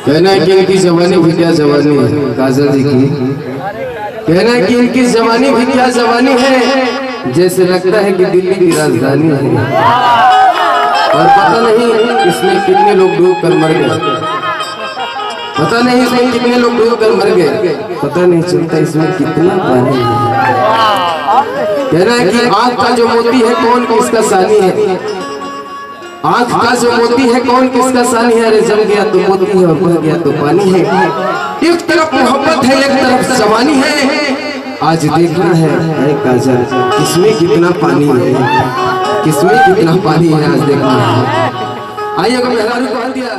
कहना है कि इनकी जवानी भी क्या जवानी है, काजल जी की कहना है कि इनकी जवानी भी क्या जवानी है, जैसे लगता है कि दिल्ली की राजधानी है। और पता नहीं इसमें कितने लोग डूब कर मर गए, पता नहीं इसमें कितने लोग डूब कर मर गए, पता नहीं चलता इसमें कितना पानी है। कहना है कि आँख का जो मोती है कौन किसका सानी है, आँख का जो मोती है कौन किसका सानी है। अरे जम गया तो मोती है और बह गया तो पानी है। एक तरफ मोहब्बत है एक तरफ जवानी है, आज देखना है काजल किसमें कितना पानी है, किसमें कितना पानी है आज देखना है। आइए अगर मेहरारू कह दिया